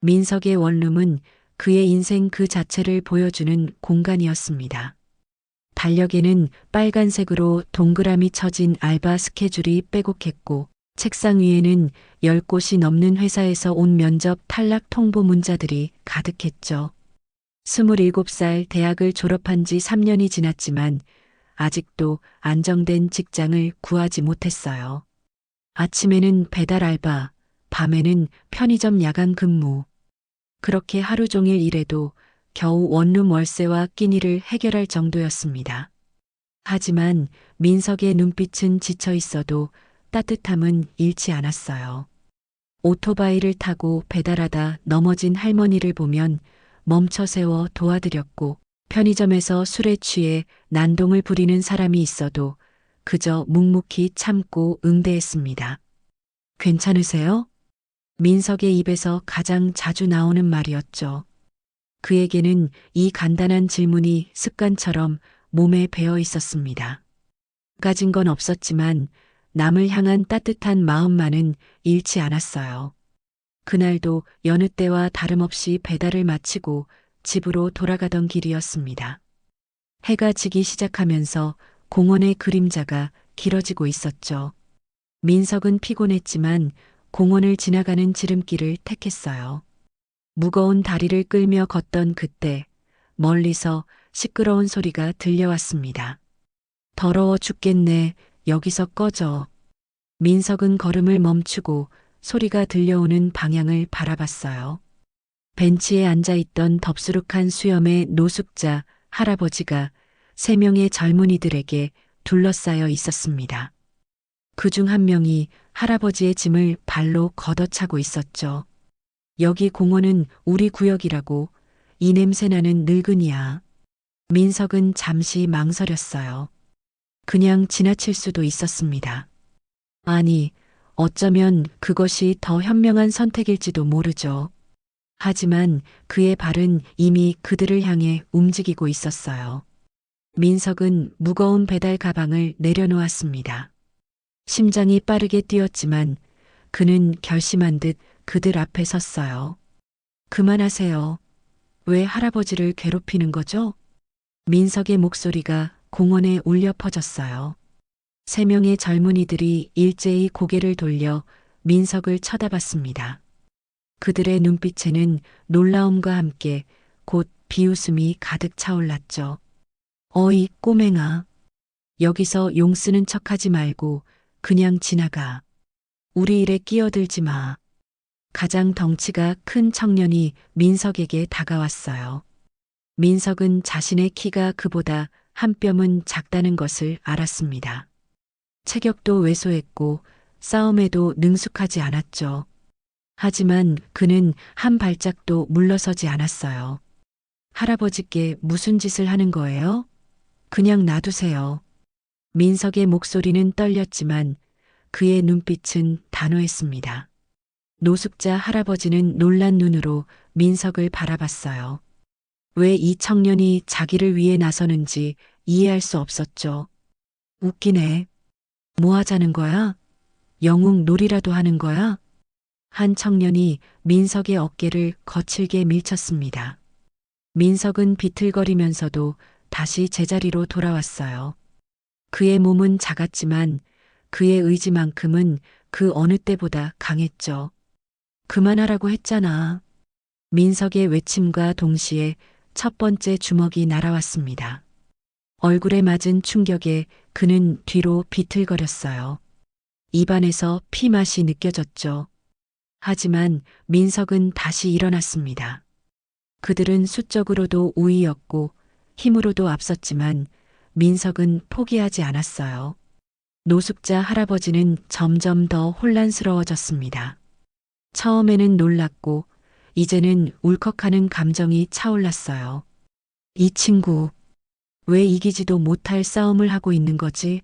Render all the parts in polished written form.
민석의 원룸은 그의 인생 그 자체를 보여주는 공간이었습니다. 달력에는 빨간색으로 동그라미 쳐진 알바 스케줄이 빼곡했고 책상 위에는 10곳이 넘는 회사에서 온 면접 탈락 통보 문자들이 가득했죠. 27살 대학을 졸업한 지 3년이 지났지만 아직도 안정된 직장을 구하지 못했어요. 아침에는 배달 알바, 밤에는 편의점 야간 근무. 그렇게 하루 종일 일해도 겨우 원룸 월세와 끼니를 해결할 정도였습니다. 하지만 민석의 눈빛은 지쳐 있어도 따뜻함은 잃지 않았어요. 오토바이를 타고 배달하다 넘어진 할머니를 보면 멈춰 세워 도와드렸고 편의점에서 술에 취해 난동을 부리는 사람이 있어도 그저 묵묵히 참고 응대했습니다. 괜찮으세요? 민석의 입에서 가장 자주 나오는 말이었죠. 그에게는 이 간단한 질문이 습관처럼 몸에 배어 있었습니다. 가진 건 없었지만 남을 향한 따뜻한 마음만은 잃지 않았어요. 그날도 여느 때와 다름없이 배달을 마치고 집으로 돌아가던 길이었습니다. 해가 지기 시작하면서 공원의 그림자가 길어지고 있었죠. 민석은 피곤했지만 공원을 지나가는 지름길을 택했어요. 무거운 다리를 끌며 걷던 그때 멀리서 시끄러운 소리가 들려왔습니다. 더러워 죽겠네. 여기서 꺼져. 민석은 걸음을 멈추고 소리가 들려오는 방향을 바라봤어요. 벤치에 앉아있던 덥수룩한 수염의 노숙자 할아버지가 3명의 젊은이들에게 둘러싸여 있었습니다. 그중 한 명이 할아버지의 짐을 발로 걷어차고 있었죠. 여기 공원은 우리 구역이라고. 이 냄새나는 늙은이야. 민석은 잠시 망설였어요. 그냥 지나칠 수도 있었습니다. 아니, 어쩌면 그것이 더 현명한 선택일지도 모르죠. 하지만 그의 발은 이미 그들을 향해 움직이고 있었어요. 민석은 무거운 배달 가방을 내려놓았습니다. 심장이 빠르게 뛰었지만 그는 결심한 듯 그들 앞에 섰어요. 그만하세요. 왜 할아버지를 괴롭히는 거죠? 민석의 목소리가 공원에 울려 퍼졌어요. 3명의 젊은이들이 일제히 고개를 돌려 민석을 쳐다봤습니다. 그들의 눈빛에는 놀라움과 함께 곧 비웃음이 가득 차올랐죠. 어이, 꼬맹아. 여기서 용 쓰는 척하지 말고 그냥 지나가. 우리 일에 끼어들지 마. 가장 덩치가 큰 청년이 민석에게 다가왔어요. 민석은 자신의 키가 그보다 한 뼘은 작다는 것을 알았습니다. 체격도 왜소했고 싸움에도 능숙하지 않았죠. 하지만 그는 한 발짝도 물러서지 않았어요. 할아버지께 무슨 짓을 하는 거예요? 그냥 놔두세요. 민석의 목소리는 떨렸지만 그의 눈빛은 단호했습니다. 노숙자 할아버지는 놀란 눈으로 민석을 바라봤어요. 왜 이 청년이 자기를 위해 나서는지 이해할 수 없었죠. 웃기네. 뭐 하자는 거야? 영웅 놀이라도 하는 거야? 한 청년이 민석의 어깨를 거칠게 밀쳤습니다. 민석은 비틀거리면서도 다시 제자리로 돌아왔어요. 그의 몸은 작았지만 그의 의지만큼은 그 어느 때보다 강했죠. 그만하라고 했잖아. 민석의 외침과 동시에 첫 번째 주먹이 날아왔습니다. 얼굴에 맞은 충격에 그는 뒤로 비틀거렸어요. 입안에서 피맛이 느껴졌죠. 하지만 민석은 다시 일어났습니다. 그들은 수적으로도 우위였고 힘으로도 앞섰지만 민석은 포기하지 않았어요. 노숙자 할아버지는 점점 더 혼란스러워졌습니다. 처음에는 놀랐고 이제는 울컥하는 감정이 차올랐어요. 이 친구, 왜 이기지도 못할 싸움을 하고 있는 거지?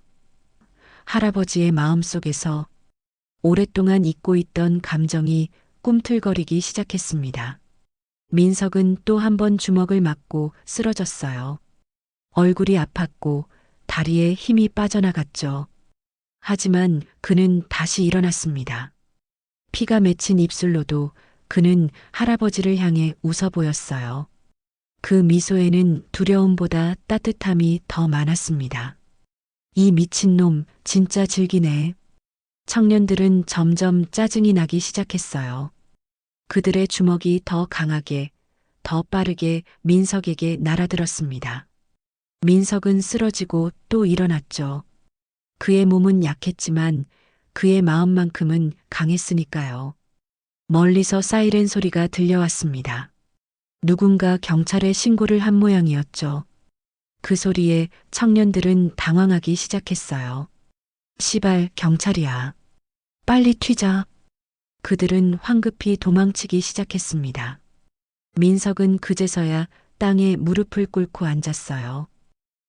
할아버지의 마음속에서 오랫동안 잊고 있던 감정이 꿈틀거리기 시작했습니다. 민석은 또 한 번 주먹을 맞고 쓰러졌어요. 얼굴이 아팠고 다리에 힘이 빠져나갔죠. 하지만 그는 다시 일어났습니다. 피가 맺힌 입술로도 그는 할아버지를 향해 웃어 보였어요. 그 미소에는 두려움보다 따뜻함이 더 많았습니다. 이 미친놈 진짜 즐기네. 청년들은 점점 짜증이 나기 시작했어요. 그들의 주먹이 더 강하게, 더 빠르게 민석에게 날아들었습니다. 민석은 쓰러지고 또 일어났죠. 그의 몸은 약했지만 그의 마음만큼은 강했으니까요. 멀리서 사이렌 소리가 들려왔습니다. 누군가 경찰에 신고를 한 모양이었죠. 그 소리에 청년들은 당황하기 시작했어요. 시발, 경찰이야. 빨리 튀자. 그들은 황급히 도망치기 시작했습니다. 민석은 그제서야 땅에 무릎을 꿇고 앉았어요.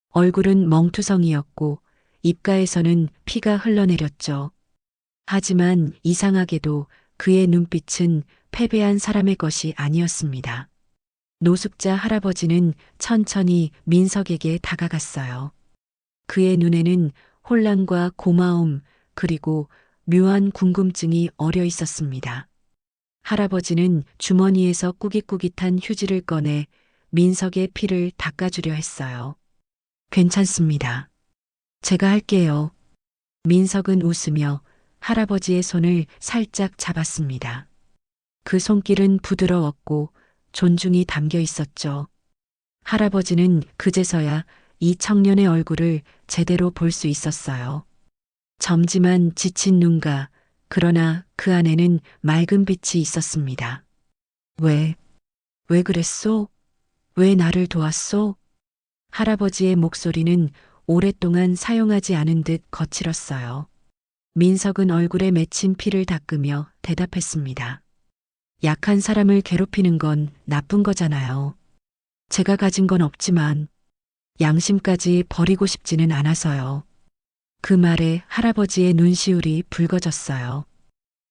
얼굴은 멍투성이었고 입가에서는 피가 흘러내렸죠. 하지만 이상하게도 그의 눈빛은 패배한 사람의 것이 아니었습니다. 노숙자 할아버지는 천천히 민석에게 다가갔어요. 그의 눈에는 혼란과 고마움 그리고 묘한 궁금증이 어려 있었습니다. 할아버지는 주머니에서 꾸깃꾸깃한 휴지를 꺼내 민석의 피를 닦아주려 했어요. 괜찮습니다. 제가 할게요. 민석은 웃으며 할아버지의 손을 살짝 잡았습니다. 그 손길은 부드러웠고 존중이 담겨 있었죠. 할아버지는 그제서야 이 청년의 얼굴을 제대로 볼 수 있었어요. 점지만 지친 눈과 그러나 그 안에는 맑은 빛이 있었습니다. 왜 그랬소? 왜 나를 도왔소? 할아버지의 목소리는 오랫동안 사용하지 않은 듯 거칠었어요. 민석은 얼굴에 맺힌 피를 닦으며 대답했습니다. 약한 사람을 괴롭히는 건 나쁜 거잖아요. 제가 가진 건 없지만 양심까지 버리고 싶지는 않아서요. 그 말에 할아버지의 눈시울이 붉어졌어요.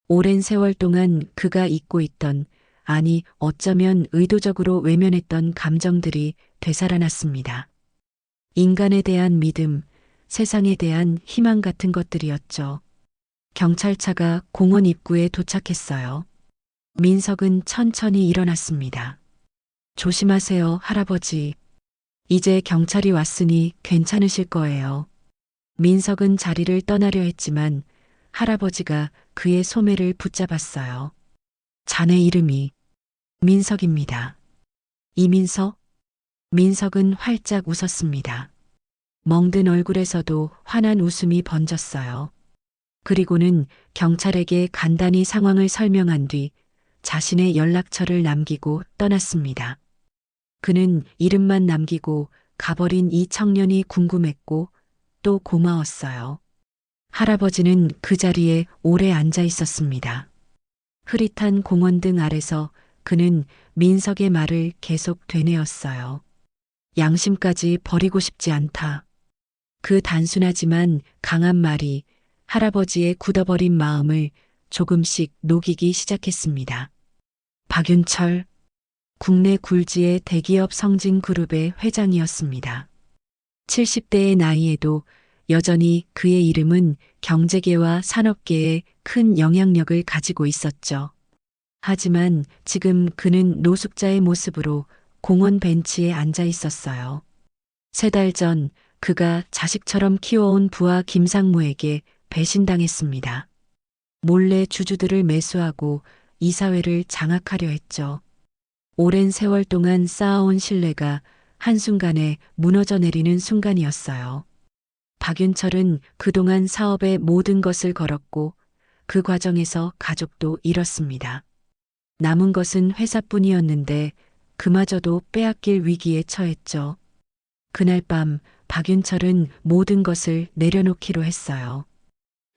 오랜 세월 동안 그가 잊고 있던, 아니 어쩌면 의도적으로 외면했던 감정들이 되살아났습니다. 인간에 대한 믿음, 세상에 대한 희망 같은 것들이었죠. 경찰차가 공원 입구에 도착했어요. 민석은 천천히 일어났습니다. 조심하세요, 할아버지. 이제 경찰이 왔으니 괜찮으실 거예요. 민석은 자리를 떠나려 했지만 할아버지가 그의 소매를 붙잡았어요. 자네 이름이 민석입니다. 이민석? 민석은 활짝 웃었습니다. 멍든 얼굴에서도 환한 웃음이 번졌어요. 그리고는 경찰에게 간단히 상황을 설명한 뒤 자신의 연락처를 남기고 떠났습니다. 그는 이름만 남기고 가버린 이 청년이 궁금했고 또 고마웠어요. 할아버지는 그 자리에 오래 앉아 있었습니다. 흐릿한 공원등 아래서 그는 민석의 말을 계속 되뇌었어요. 양심까지 버리고 싶지 않다. 그 단순하지만 강한 말이 할아버지의 굳어버린 마음을 조금씩 녹이기 시작했습니다. 박윤철, 국내 굴지의 대기업 성진 그룹의 회장이었습니다. 70대의 나이에도 여전히 그의 이름은 경제계와 산업계에 큰 영향력을 가지고 있었죠. 하지만 지금 그는 노숙자의 모습으로 공원 벤치에 앉아 있었어요. 3달 전 그가 자식처럼 키워온 부하 김상무에게 배신당했습니다. 몰래 주주들을 매수하고 이사회를 장악하려 했죠. 오랜 세월 동안 쌓아온 신뢰가 한순간에 무너져 내리는 순간이었어요. 박윤철은 그동안 사업의 모든 것을 걸었고 그 과정에서 가족도 잃었습니다. 남은 것은 회사뿐이었는데 그마저도 빼앗길 위기에 처했죠. 그날 밤 박윤철은 모든 것을 내려놓기로 했어요.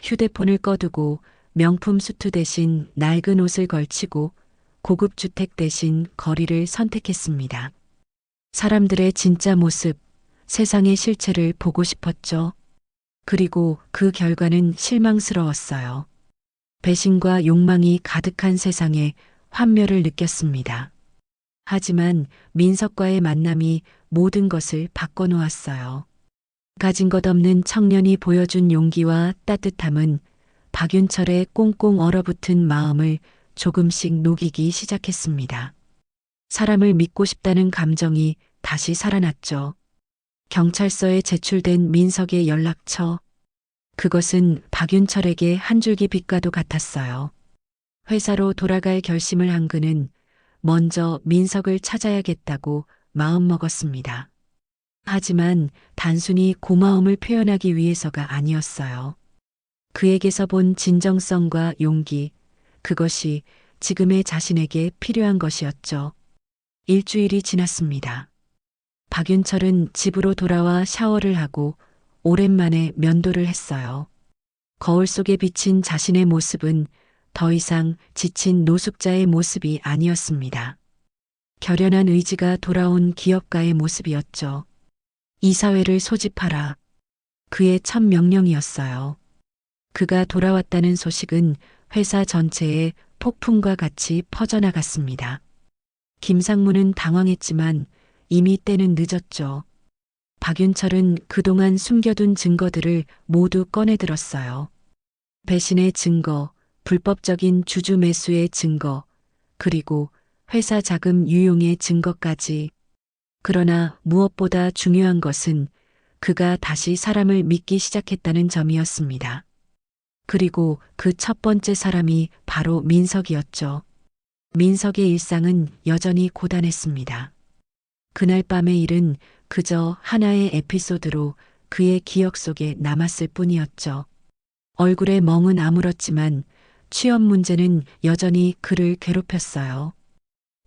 휴대폰을 꺼두고 명품 수트 대신 낡은 옷을 걸치고 고급 주택 대신 거리를 선택했습니다. 사람들의 진짜 모습, 세상의 실체를 보고 싶었죠. 그리고 그 결과는 실망스러웠어요. 배신과 욕망이 가득한 세상에 환멸을 느꼈습니다. 하지만 민석과의 만남이 모든 것을 바꿔놓았어요. 가진 것 없는 청년이 보여준 용기와 따뜻함은 박윤철의 꽁꽁 얼어붙은 마음을 조금씩 녹이기 시작했습니다. 사람을 믿고 싶다는 감정이 다시 살아났죠. 경찰서에 제출된 민석의 연락처. 그것은 박윤철에게 한 줄기 빛과도 같았어요. 회사로 돌아갈 결심을 한 그는 먼저 민석을 찾아야겠다고 마음먹었습니다. 하지만 단순히 고마움을 표현하기 위해서가 아니었어요. 그에게서 본 진정성과 용기, 그것이 지금의 자신에게 필요한 것이었죠. 일주일이 지났습니다. 박윤철은 집으로 돌아와 샤워를 하고 오랜만에 면도를 했어요. 거울 속에 비친 자신의 모습은 더 이상 지친 노숙자의 모습이 아니었습니다. 결연한 의지가 돌아온 기업가의 모습이었죠. 이사회를 소집하라. 그의 첫 명령이었어요. 그가 돌아왔다는 소식은 회사 전체에 폭풍과 같이 퍼져나갔습니다. 김상무는 당황했지만 이미 때는 늦었죠. 박윤철은 그동안 숨겨둔 증거들을 모두 꺼내들었어요. 배신의 증거, 불법적인 주주 매수의 증거, 그리고 회사 자금 유용의 증거까지. 그러나 무엇보다 중요한 것은 그가 다시 사람을 믿기 시작했다는 점이었습니다. 그리고 그 첫 번째 사람이 바로 민석이었죠. 민석의 일상은 여전히 고단했습니다. 그날 밤의 일은 그저 하나의 에피소드로 그의 기억 속에 남았을 뿐이었죠. 얼굴에 멍은 아물었지만 취업 문제는 여전히 그를 괴롭혔어요.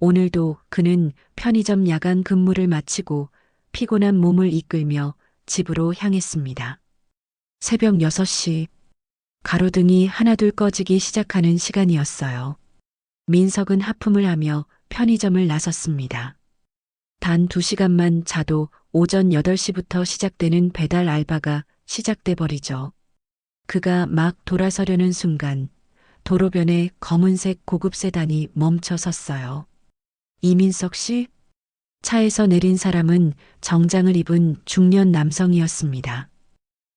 오늘도 그는 편의점 야간 근무를 마치고 피곤한 몸을 이끌며 집으로 향했습니다. 새벽 6시, 가로등이 하나둘 꺼지기 시작하는 시간이었어요. 민석은 하품을 하며 편의점을 나섰습니다. 단 2시간만 자도 오전 8시부터 시작되는 배달 알바가 시작돼 버리죠. 그가 막 돌아서려는 순간 도로변에 검은색 고급 세단이 멈춰 섰어요. 이민석 씨? 차에서 내린 사람은 정장을 입은 중년 남성이었습니다.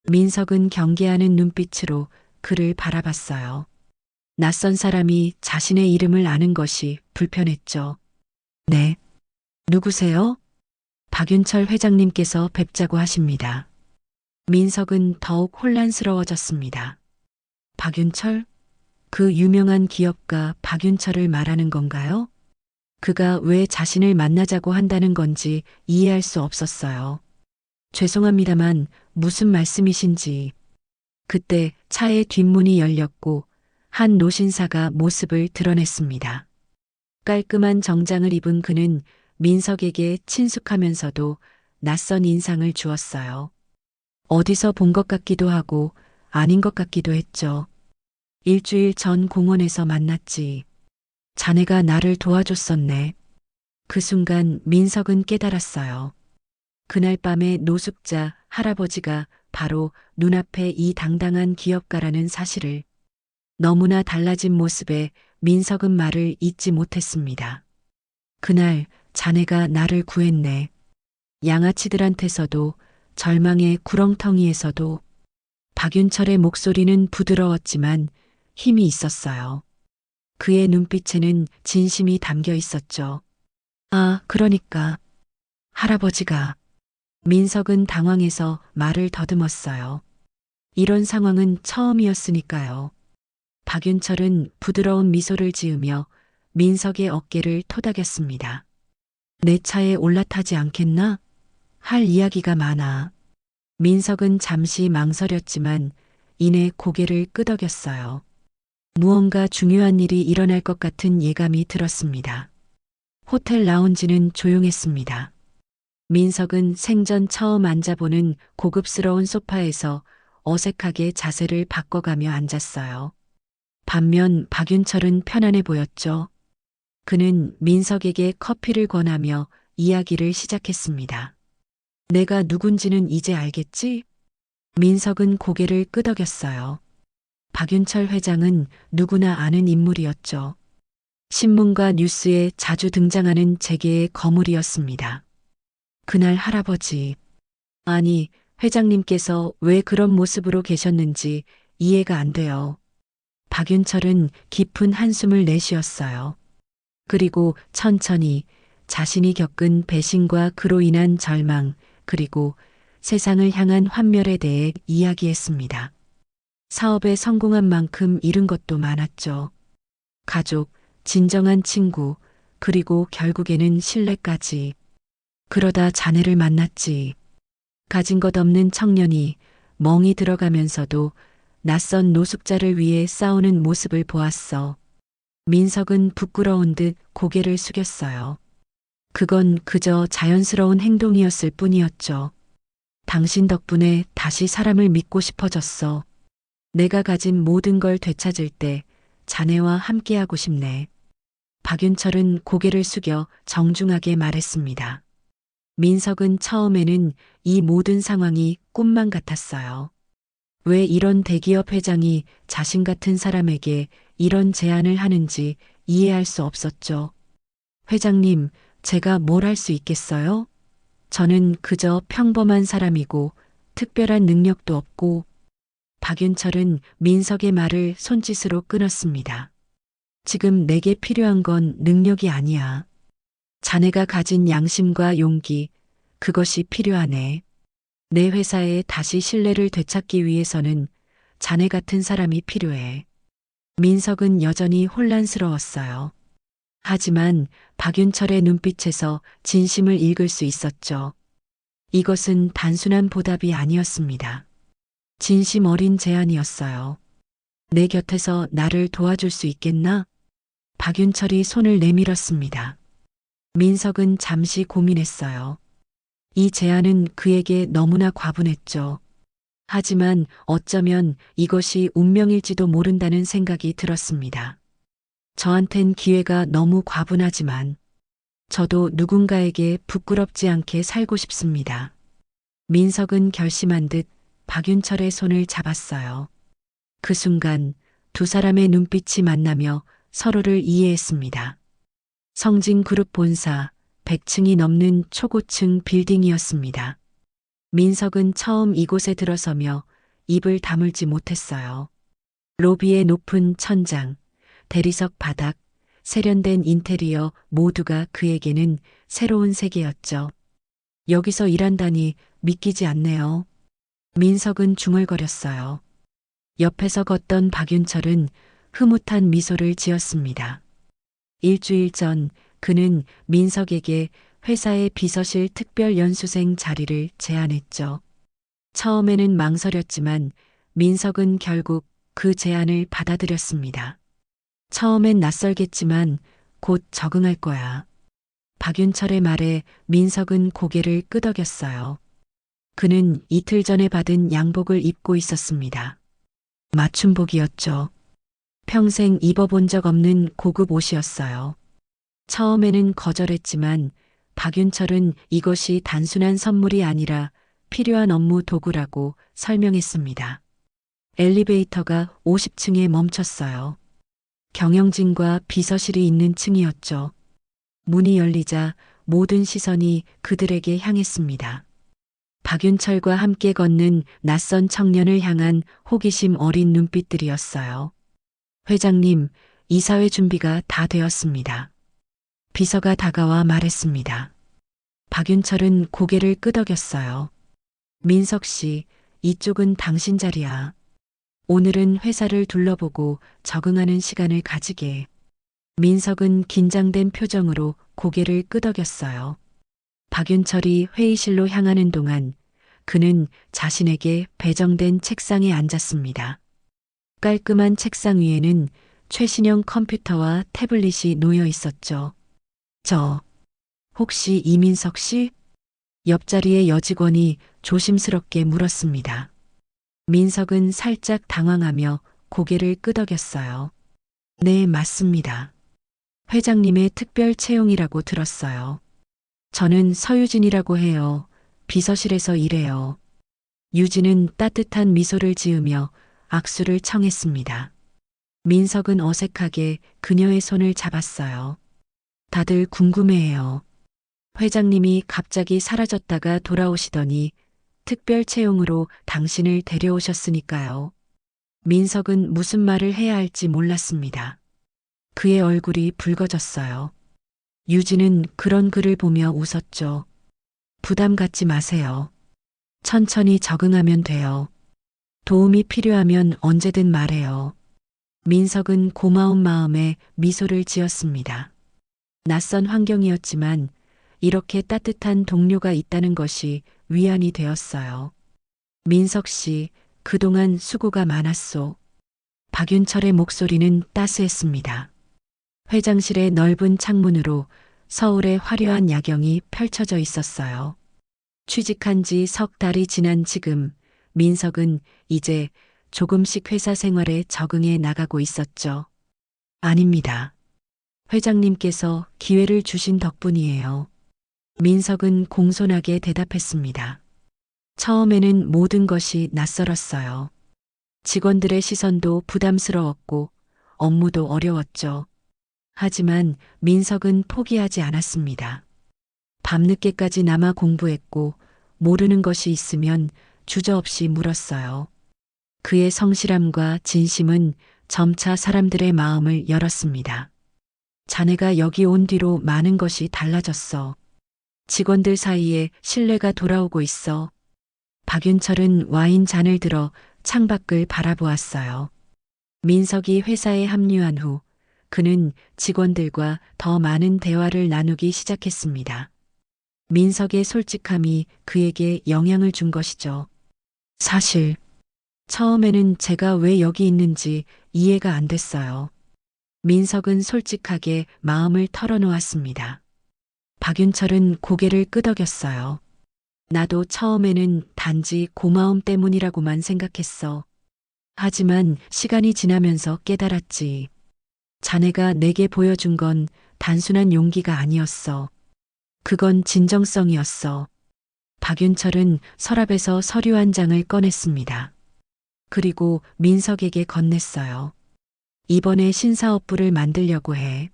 민석은 경계하는 눈빛으로 그를 바라봤어요. 낯선 사람이 자신의 이름을 아는 것이 불편했죠. 네. 누구세요? 박윤철 회장님께서 뵙자고 하십니다. 민석은 더욱 혼란스러워졌습니다. 박윤철? 그 유명한 기업가 박윤철을 말하는 건가요? 그가 왜 자신을 만나자고 한다는 건지 이해할 수 없었어요. 죄송합니다만 무슨 말씀이신지. 그때 차의 뒷문이 열렸고 한 노신사가 모습을 드러냈습니다. 깔끔한 정장을 입은 그는 민석에게 친숙하면서도 낯선 인상을 주었어요. 어디서 본 것 같기도 하고 아닌 것 같기도 했죠. 일주일 전 공원에서 만났지. 자네가 나를 도와줬었네. 그 순간 민석은 깨달았어요. 그날 밤에 노숙자 할아버지가 바로 눈앞에 이 당당한 기업가라는 사실을. 너무나 달라진 모습에 민석은 말을 잇지 못했습니다. 그날 자네가 나를 구했네. 양아치들한테서도 절망의 구렁텅이에서도. 박윤철의 목소리는 부드러웠지만 힘이 있었어요. 그의 눈빛에는 진심이 담겨 있었죠. 아, 그러니까 할아버지가. 민석은 당황해서 말을 더듬었어요. 이런 상황은 처음이었으니까요. 박윤철은 부드러운 미소를 지으며 민석의 어깨를 토닥였습니다. 내 차에 올라타지 않겠나? 할 이야기가 많아. 민석은 잠시 망설였지만 이내 고개를 끄덕였어요. 무언가 중요한 일이 일어날 것 같은 예감이 들었습니다. 호텔 라운지는 조용했습니다. 민석은 생전 처음 앉아보는 고급스러운 소파에서 어색하게 자세를 바꿔가며 앉았어요. 반면 박윤철은 편안해 보였죠. 그는 민석에게 커피를 권하며 이야기를 시작했습니다. 내가 누군지는 이제 알겠지? 민석은 고개를 끄덕였어요. 박윤철 회장은 누구나 아는 인물이었죠. 신문과 뉴스에 자주 등장하는 재계의 거물이었습니다. 그날 할아버지, 아니, 회장님께서 왜 그런 모습으로 계셨는지 이해가 안 돼요. 박윤철은 깊은 한숨을 내쉬었어요. 그리고 천천히 자신이 겪은 배신과 그로 인한 절망, 그리고 세상을 향한 환멸에 대해 이야기했습니다. 사업에 성공한 만큼 잃은 것도 많았죠. 가족, 진정한 친구, 그리고 결국에는 신뢰까지. 그러다 자네를 만났지. 가진 것 없는 청년이 멍이 들어가면서도 낯선 노숙자를 위해 싸우는 모습을 보았어. 민석은 부끄러운 듯 고개를 숙였어요. 그건 그저 자연스러운 행동이었을 뿐이었죠. 당신 덕분에 다시 사람을 믿고 싶어졌어. 내가 가진 모든 걸 되찾을 때 자네와 함께하고 싶네. 박윤철은 고개를 숙여 정중하게 말했습니다. 민석은 처음에는 이 모든 상황이 꿈만 같았어요. 왜 이런 대기업 회장이 자신 같은 사람에게 이런 제안을 하는지 이해할 수 없었죠. 회장님, 제가 뭘 할 수 있겠어요? 저는 그저 평범한 사람이고 특별한 능력도 없고. 박윤철은 민석의 말을 손짓으로 끊었습니다. 지금 내게 필요한 건 능력이 아니야. 자네가 가진 양심과 용기, 그것이 필요하네. 내 회사에 다시 신뢰를 되찾기 위해서는 자네 같은 사람이 필요해. 민석은 여전히 혼란스러웠어요. 하지만 박윤철의 눈빛에서 진심을 읽을 수 있었죠. 이것은 단순한 보답이 아니었습니다. 진심 어린 제안이었어요. 내 곁에서 나를 도와줄 수 있겠나? 박윤철이 손을 내밀었습니다. 민석은 잠시 고민했어요. 이 제안은 그에게 너무나 과분했죠. 하지만 어쩌면 이것이 운명일지도 모른다는 생각이 들었습니다. 저한텐 기회가 너무 과분하지만 저도 누군가에게 부끄럽지 않게 살고 싶습니다. 민석은 결심한 듯 박윤철의 손을 잡았어요. 그 순간 두 사람의 눈빛이 만나며 서로를 이해했습니다. 성진그룹 본사 100층이 넘는 초고층 빌딩이었습니다. 민석은 처음 이곳에 들어서며 입을 다물지 못했어요. 로비의 높은 천장, 대리석 바닥, 세련된 인테리어 모두가 그에게는 새로운 세계였죠. 여기서 일한다니 믿기지 않네요. 민석은 중얼거렸어요. 옆에서 걷던 박윤철은 흐뭇한 미소를 지었습니다. 일주일 전 그는 민석에게 회사의 비서실 특별 연수생 자리를 제안했죠. 처음에는 망설였지만 민석은 결국 그 제안을 받아들였습니다. 처음엔 낯설겠지만 곧 적응할 거야. 박윤철의 말에 민석은 고개를 끄덕였어요. 그는 이틀 전에 받은 양복을 입고 있었습니다. 맞춤복이었죠. 평생 입어본 적 없는 고급 옷이었어요. 처음에는 거절했지만 박윤철은 이것이 단순한 선물이 아니라 필요한 업무 도구라고 설명했습니다. 엘리베이터가 50층에 멈췄어요. 경영진과 비서실이 있는 층이었죠. 문이 열리자 모든 시선이 그들에게 향했습니다. 박윤철과 함께 걷는 낯선 청년을 향한 호기심 어린 눈빛들이었어요. 회장님, 이사회 준비가 다 되었습니다. 비서가 다가와 말했습니다. 박윤철은 고개를 끄덕였어요. 민석 씨, 이쪽은 당신 자리야. 오늘은 회사를 둘러보고 적응하는 시간을 가지게. 민석은 긴장된 표정으로 고개를 끄덕였어요. 박윤철이 회의실로 향하는 동안 그는 자신에게 배정된 책상에 앉았습니다. 깔끔한 책상 위에는 최신형 컴퓨터와 태블릿이 놓여 있었죠. 혹시 이민석 씨? 옆자리의 여직원이 조심스럽게 물었습니다. 민석은 살짝 당황하며 고개를 끄덕였어요. 네, 맞습니다. 회장님의 특별 채용이라고 들었어요. 저는 서유진이라고 해요. 비서실에서 일해요. 유진은 따뜻한 미소를 지으며 악수를 청했습니다. 민석은 어색하게 그녀의 손을 잡았어요. 다들 궁금해해요. 회장님이 갑자기 사라졌다가 돌아오시더니 특별 채용으로 당신을 데려오셨으니까요. 민석은 무슨 말을 해야 할지 몰랐습니다. 그의 얼굴이 붉어졌어요. 유진은 그런 그를 보며 웃었죠. 부담 갖지 마세요. 천천히 적응하면 돼요. 도움이 필요하면 언제든 말해요. 민석은 고마운 마음에 미소를 지었습니다. 낯선 환경이었지만 이렇게 따뜻한 동료가 있다는 것이 위안이 되었어요. 민석 씨, 그동안 수고가 많았소. 박윤철의 목소리는 따스했습니다. 회장실의 넓은 창문으로 서울의 화려한 야경이 펼쳐져 있었어요. 취직한 지 석 달이 지난 지금 민석은 이제 조금씩 회사 생활에 적응해 나가고 있었죠. 아닙니다. 회장님께서 기회를 주신 덕분이에요. 민석은 공손하게 대답했습니다. 처음에는 모든 것이 낯설었어요. 직원들의 시선도 부담스러웠고 업무도 어려웠죠. 하지만 민석은 포기하지 않았습니다. 밤늦게까지 남아 공부했고 모르는 것이 있으면 주저없이 물었어요. 그의 성실함과 진심은 점차 사람들의 마음을 열었습니다. 자네가 여기 온 뒤로 많은 것이 달라졌어. 직원들 사이에 신뢰가 돌아오고 있어. 박윤철은 와인 잔을 들어 창밖을 바라보았어요. 민석이 회사에 합류한 후 그는 직원들과 더 많은 대화를 나누기 시작했습니다. 민석의 솔직함이 그에게 영향을 준 것이죠. 사실 처음에는 제가 왜 여기 있는지 이해가 안 됐어요. 민석은 솔직하게 마음을 털어놓았습니다. 박윤철은 고개를 끄덕였어요. 나도 처음에는 단지 고마움 때문이라고만 생각했어. 하지만 시간이 지나면서 깨달았지. 자네가 내게 보여준 건 단순한 용기가 아니었어. 그건 진정성이었어. 박윤철은 서랍에서 서류 한 장을 꺼냈습니다. 그리고 민석에게 건넸어요. 이번에 신사업부를 만들려고 해.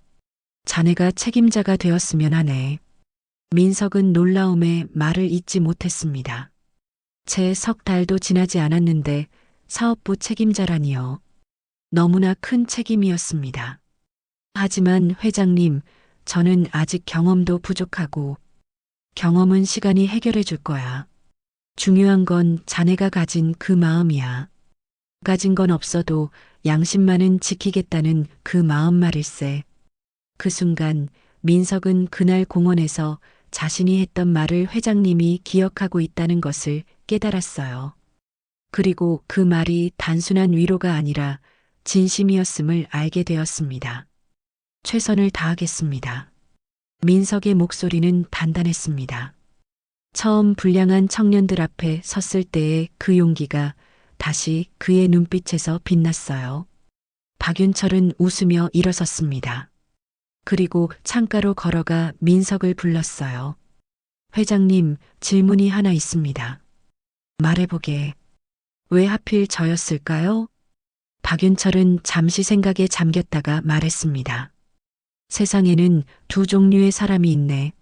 자네가 책임자가 되었으면 하네. 민석은 놀라움에 말을 잇지 못했습니다. 채 석 달도 지나지 않았는데 사업부 책임자라니요. 너무나 큰 책임이었습니다. 하지만 회장님, 저는 아직 경험도 부족하고 경험은 시간이 해결해 줄 거야. 중요한 건 자네가 가진 그 마음이야. 가진 건 없어도 양심만은 지키겠다는 그 마음 말일세. 그 순간 민석은 그날 공원에서 자신이 했던 말을 회장님이 기억하고 있다는 것을 깨달았어요. 그리고 그 말이 단순한 위로가 아니라 진심이었음을 알게 되었습니다. 최선을 다하겠습니다. 민석의 목소리는 단단했습니다. 처음 불량한 청년들 앞에 섰을 때의 그 용기가 다시 그의 눈빛에서 빛났어요. 박윤철은 웃으며 일어섰습니다. 그리고 창가로 걸어가 민석을 불렀어요. 회장님, 질문이 하나 있습니다. 말해보게. 왜 하필 저였을까요? 박윤철은 잠시 생각에 잠겼다가 말했습니다. 세상에는 두 종류의 사람이 있네.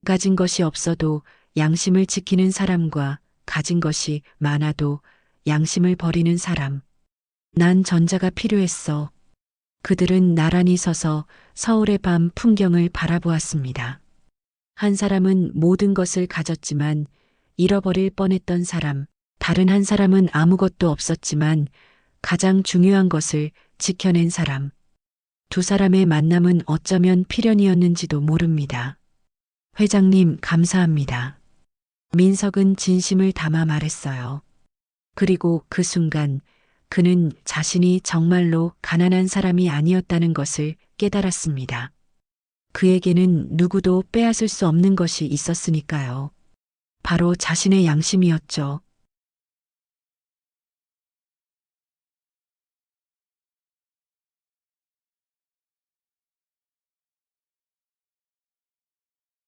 가진 것이 없어도 양심을 지키는 사람과 가진 것이 많아도 양심을 버리는 사람. 난 전자가 필요했어. 그들은 나란히 서서 서울의 밤 풍경을 바라보았습니다. 한 사람은 모든 것을 가졌지만 잃어버릴 뻔했던 사람, 다른 한 사람은 아무것도 없었지만 가장 중요한 것을 지켜낸 사람. 두 사람의 만남은 어쩌면 필연이었는지도 모릅니다. 회장님, 감사합니다. 민석은 진심을 담아 말했어요. 그리고 그 순간 그는 자신이 정말로 가난한 사람이 아니었다는 것을 깨달았습니다. 그에게는 누구도 빼앗을 수 없는 것이 있었으니까요. 바로 자신의 양심이었죠.